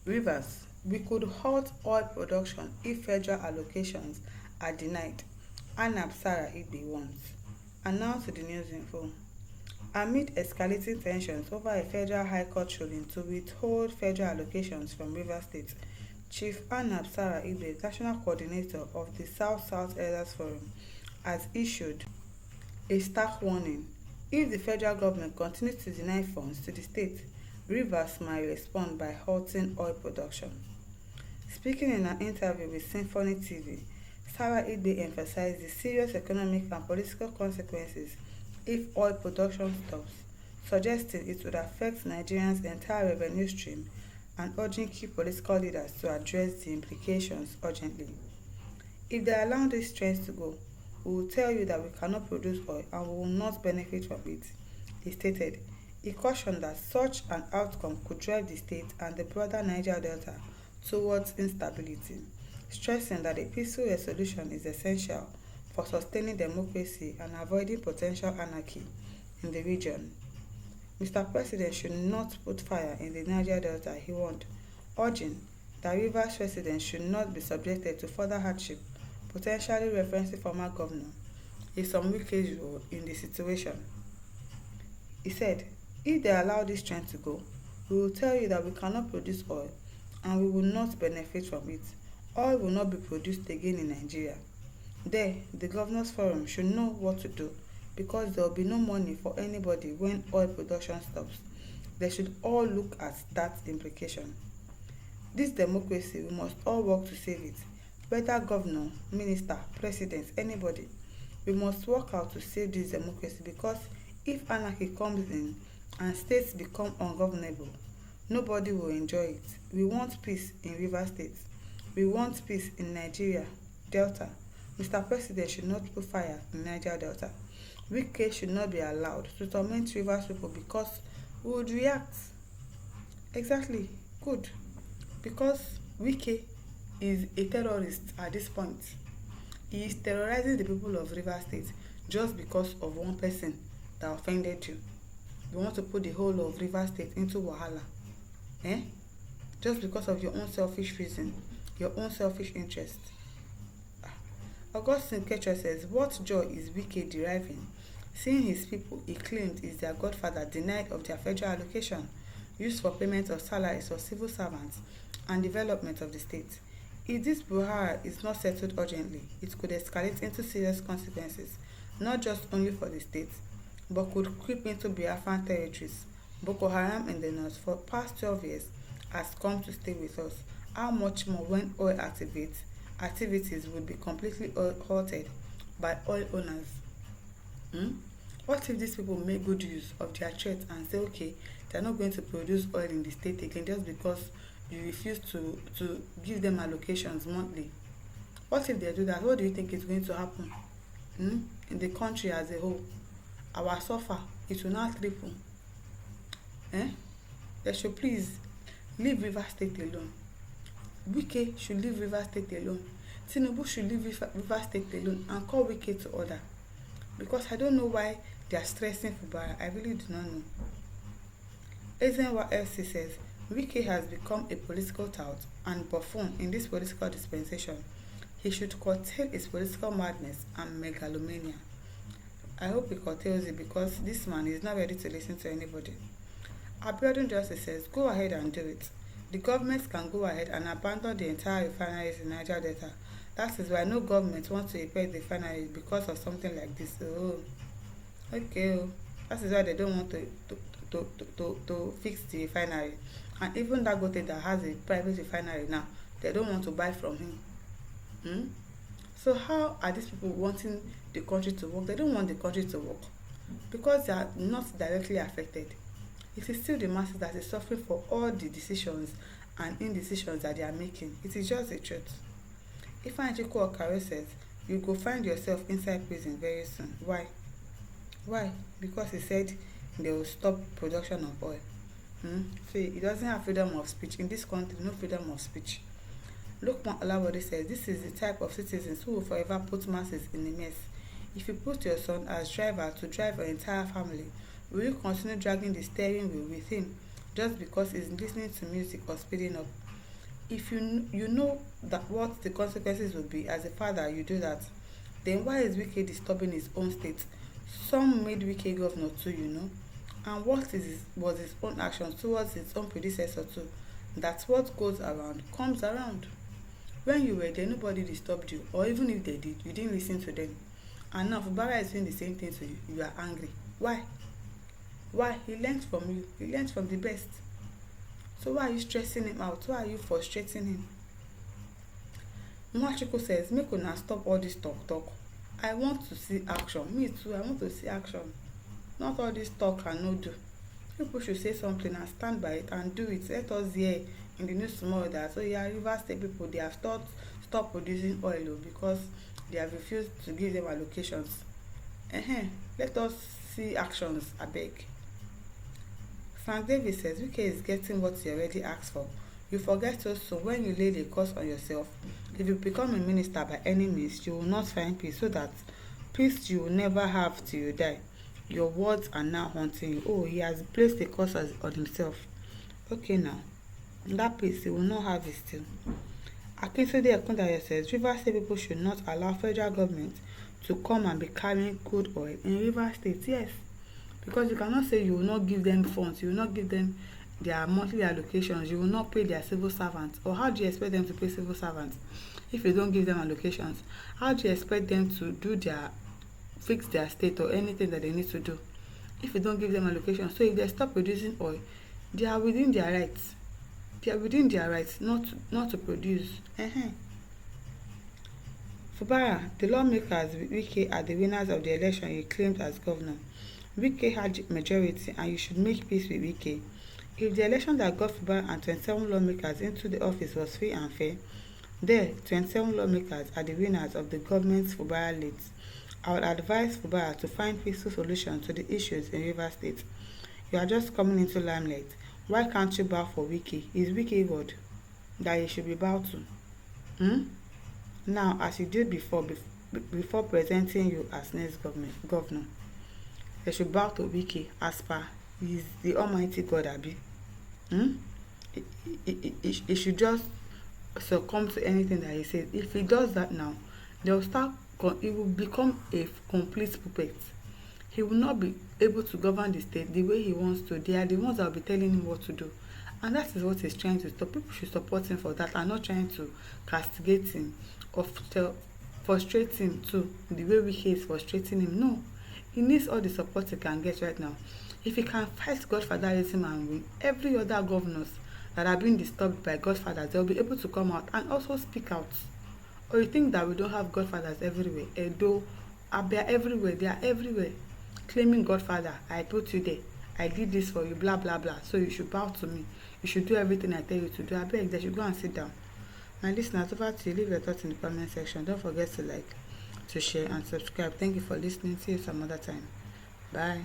Rivers: we could halt oil production if federal allocations are denied, Anab Sarah Igbe wants. Announced to the News Info. Amid escalating tensions over a federal high court ruling to withhold federal allocations from Rivers State, Chief Anab Sarah Igbe, national coordinator of the South-South Elders Forum, has issued a stark warning: if the federal government continues to deny funds to the state, Rivers might respond by halting oil production. Speaking in an interview with Symphony TV, Sarah Igbe emphasized the serious economic and political consequences if oil production stops, suggesting it would affect Nigerians' entire revenue stream and urging key political leaders to address the implications urgently. If they allow these trends to go, we will tell you that we cannot produce oil and we will not benefit from it, he stated. He cautioned that such an outcome could drive the state and the broader Niger Delta towards instability, stressing that a peaceful resolution is essential for sustaining democracy and avoiding potential anarchy in the region. Mr. President should not put fire in the Niger Delta, he warned, urging that Rivers residents should not be subjected to further hardship, potentially referencing former governor Nyesom Wike's role in the situation. He said, if they allow this trend to go, we will tell you that we cannot produce oil and we will not benefit from it. Oil will not be produced again in Nigeria. There, the Governors Forum should know what to do because there will be no money for anybody when oil production stops. They should all look at that implication. This democracy, we must all work to save it. Whether governor, minister, president, anybody, we must work out to save this democracy because if anarchy comes in and states become ungovernable, nobody will enjoy it. We want peace in Rivers State. We want peace in Nigeria Delta. Mr. President should not put fire in Niger Delta. Wike should not be allowed to torment Rivers people because we would react. Exactly, good. Because Wike is a terrorist at this point. He is terrorizing the people of Rivers State just because of one person that offended you. You want to put the whole of Rivers State into wahala. Eh? Just because of your own selfish reason, your own selfish interest. Augustine Ketcher says, what joy is Wike deriving? Seeing his people he claimed is their godfather denied of their federal allocation, used for payment of salaries for civil servants and development of the state. If this brouhaha is not settled urgently, it could escalate into serious consequences, not just only for the state, but could creep into Biafran territories. Boko Haram in the north for past 12 years has come to stay with us. How much more when oil activities would be completely halted by oil owners? What if these people make good use of their threat and say, okay, they're not going to produce oil in the state again just because you refuse to give them allocations monthly? What if they do that? What do you think is going to happen in the country as a whole? Our suffer, it will not triple. They should please leave Rivers State alone. Wike should leave Rivers State alone. Tinubu should leave Rivers State alone and call Wike to order. Because I don't know why they are stressing Fubara. I really do not know. Ezenwa LC says, Wike has become a political tout and buffoon in this political dispensation. He should curtail his political madness and megalomania. I hope he curtails it because this man is not ready to listen to anybody. Abiodun Justice says, go ahead and do it. The government can go ahead and abandon the entire refineries in Niger Delta. That is why no government wants to repair the refineries because of something like this. Oh, okay. That is why they don't want to fix the refinery. And even Dangote that has a private refinery now, they don't want to buy from him. So how are these people wanting the country to work? They don't want the country to work because they are not directly affected. It is still the masses that is suffering for all the decisions and indecisions that they are making. It is just the truth. If Anjiko Okare says, you go find yourself inside prison very soon. Why? Why? Because he said they will stop production of oil. So he doesn't have freedom of speech. In this country, no freedom of speech. Lokman Olawode says, this is the type of citizens who will forever put masses in a mess. If you put your son as driver to drive your entire family, will you continue dragging the steering wheel with him just because he's listening to music or speeding up. If you know that what the consequences will be as a father, you do that. Then why is Wike disturbing his own state? Some made Wike governor too, and what was his own action towards his own predecessor too. That's what goes around comes around. When you were there, nobody disturbed you, or even if they did, you didn't listen to them. And now Fubara is doing the same thing to you. You are angry. Why? Why? He learns from you. He learns from the best. So why are you stressing him out? Why are you frustrating him? Nwachukwu says, make una stop all this talk. I want to see action. Me too, I want to see action. Not all this talk and no do. People should say something and stand by it and do it. Let us hear in the news tomorrow that Rivers State people, they have stopped producing oil because they have refused to give them allocations. Let us see actions, abeg. Frank Davis says, UK is getting what you already asked for. You forget also when you lay the curse on yourself. If you become a minister by any means, you will not find peace, so that peace you will never have till you die. Your words are now haunting you. Oh, he has placed a curse on himself. Okay now, that peace he will not have it still. Akinsode Ekundayo says, Rivers State people should not allow federal government to come and be carrying crude oil in Rivers State. Yes, because you cannot say you will not give them funds, you will not give them their monthly allocations, you will not pay their civil servants. Or how do you expect them to pay civil servants if you don't give them allocations? How do you expect them to fix their state or anything that they need to do if you don't give them allocations? So if they stop producing oil, they are within their rights. They are within their rights not to produce. Fubara, the lawmakers with Wike are the winners of the election he claimed as governor. Wike had majority and you should make peace with Wike. If the election that got Fubara and 27 lawmakers into the office was free and fair, there 27 lawmakers are the winners of the government's Fubara leads. I would advise Fubara to find peaceful solutions to the issues in Rivers State. You are just coming into limelight. Why can't you bow for Wike? Is Wike God that you should be bowed to? Now, as you did before presenting you as next governor, they should bow to Wike as per he is the Almighty God, abi. He should just succumb to anything that he says. If he does that now, he will become a complete puppet. He will not be able to govern the state the way he wants to. They are the ones that will be telling him what to do. And that is what he's trying to stop. People should support him for that and not trying to castigate him or frustrate him too, the way Wike is frustrating him. No, he needs all the support he can get right now. If he can fight godfatherism and win, every other governors that are being disturbed by godfathers, they'll be able to come out and also speak out. Or you think that we don't have godfathers everywhere? Edo, Abia, everywhere, they are everywhere, claiming godfather. I put you there, I did this for you, blah blah blah. So you should bow to me. You should do everything I tell you to do. I beg, they should go and sit down. My listeners, over to you. Leave your thoughts in the comment section. Don't forget to like, to share, and subscribe. Thank you for listening. See you some other time. Bye.